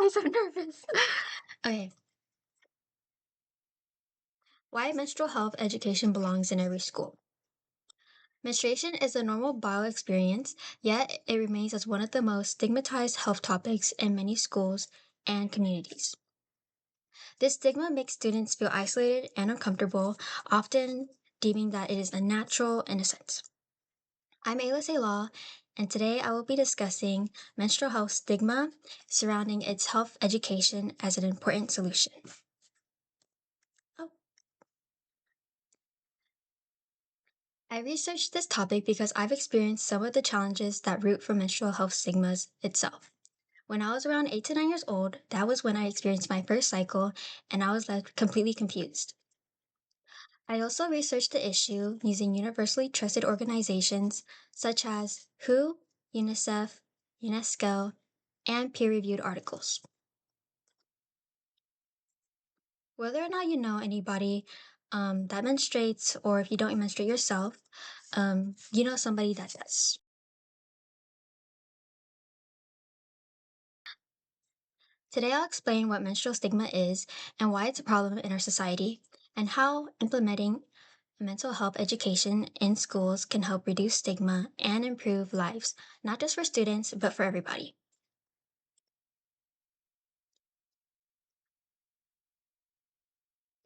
I'm so nervous. Okay. Why menstrual health education belongs in every school. Menstruation is a normal bio experience, yet it remains as one of the most stigmatized health topics in many schools and communities. This stigma makes students feel isolated and uncomfortable, often deeming that it is unnatural in a sense. I'm Ayla Law, and today I will be discussing menstrual health stigma surrounding its health education as an important solution. Oh. I researched this topic because I've experienced some of the challenges that root from menstrual health stigmas itself. When I was around 8 to 9 years old, that was when I experienced my first cycle, and I was left completely confused. I also researched the issue using universally trusted organizations such as WHO, UNICEF, UNESCO, and peer-reviewed articles. Whether or not you know anybody that menstruates, or if you don't menstruate yourself, you know somebody that does. Today I'll explain what menstrual stigma is and why it's a problem in our society, and how implementing mental health education in schools can help reduce stigma and improve lives, not just for students, but for everybody.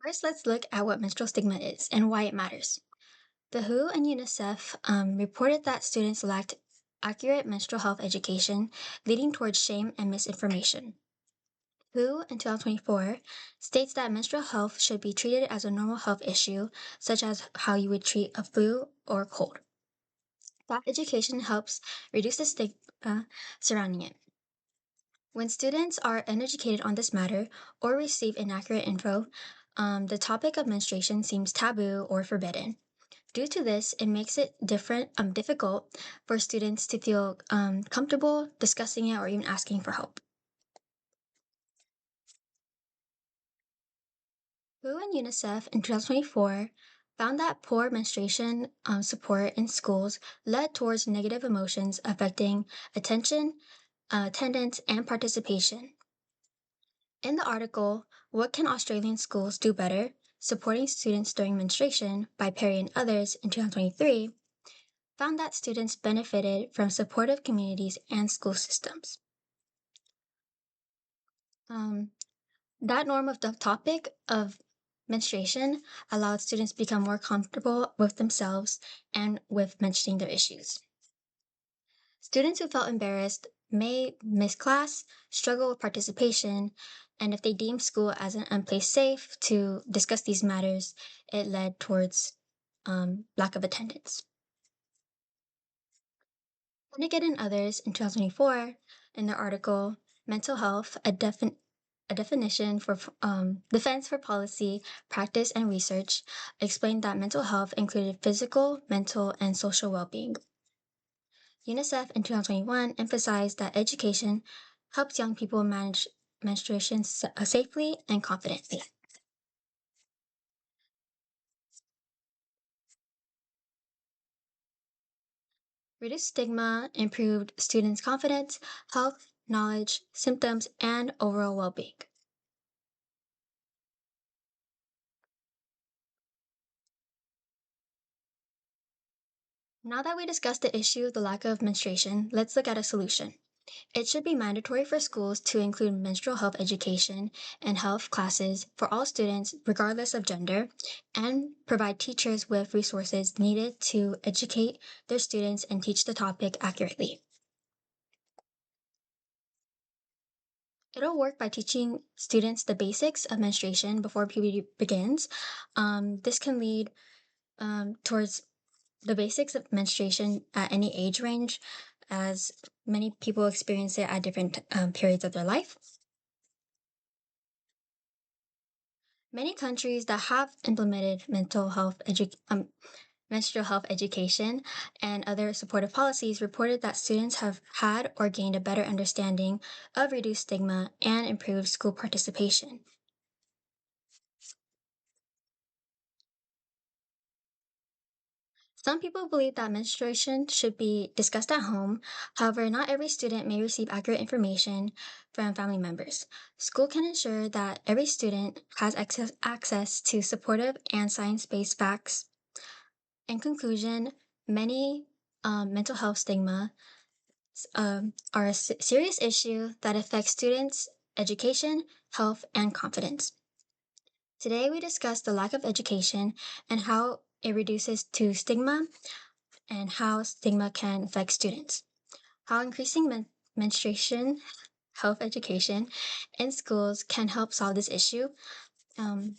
First, let's look at what menstrual stigma is and why it matters. The WHO and UNICEF reported that students lacked accurate menstrual health education, leading towards shame and misinformation. WHO in 2024 states that menstrual health should be treated as a normal health issue, such as how you would treat a flu or a cold. That education helps reduce the stigma surrounding it. When students are uneducated on this matter or receive inaccurate info, the topic of menstruation seems taboo or forbidden. Due to this, it makes it difficult for students to feel comfortable discussing it or even asking for help. WHO and UNICEF in 2024 found that poor menstruation support in schools led towards negative emotions affecting attention, attendance, and participation. In the article, What Can Australian Schools Do Better? Supporting Students During Menstruation by Perry and others in 2023, found that students benefited from supportive communities and school systems. That norm of the topic of menstruation allowed students to become more comfortable with themselves and with mentioning their issues. Students who felt embarrassed may miss class, struggle with participation, and if they deem school as an unplace safe to discuss these matters, it led towards lack of attendance. Finnegan and others in 2024, in their article, Mental Health, a definition for defense for policy, practice, and research, explained that mental health included physical, mental, and social well-being. UNICEF in 2021 emphasized that education helps young people manage menstruation safely and confidently. Reduced stigma improved students' confidence, health, knowledge, symptoms, and overall well-being. Now that we discussed the issue of the lack of menstruation, let's look at a solution. It should be mandatory for schools to include menstrual health education and health classes for all students, regardless of gender, and provide teachers with resources needed to educate their students and teach the topic accurately. It'll work by teaching students the basics of menstruation before puberty begins. This can lead towards the basics of menstruation at any age range, as many people experience it at different periods of their life. Many countries that have implemented menstrual health education and other supportive policies reported that students have had or gained a better understanding of reduced stigma and improved school participation. Some people believe that menstruation should be discussed at home. However, not every student may receive accurate information from family members. School can ensure that every student has access to supportive and science-based facts. In conclusion, many mental health stigma are a serious issue that affects students' education, health, and confidence. Today, we discussed the lack of education and how it reduces to stigma and how stigma can affect students, how increasing menstruation health education in schools can help solve this issue. Um,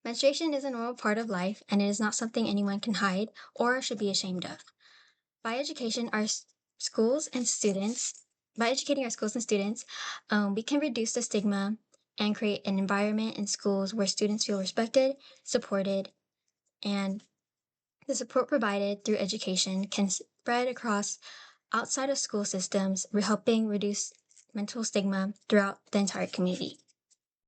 Menstruation is a normal part of life and it is not something anyone can hide or should be ashamed of. By education, our schools and students, by educating our schools and students, we can reduce the stigma and create an environment in schools where students feel respected, supported, and the support provided through education can spread across outside of school systems, helping reduce mental stigma throughout the entire community.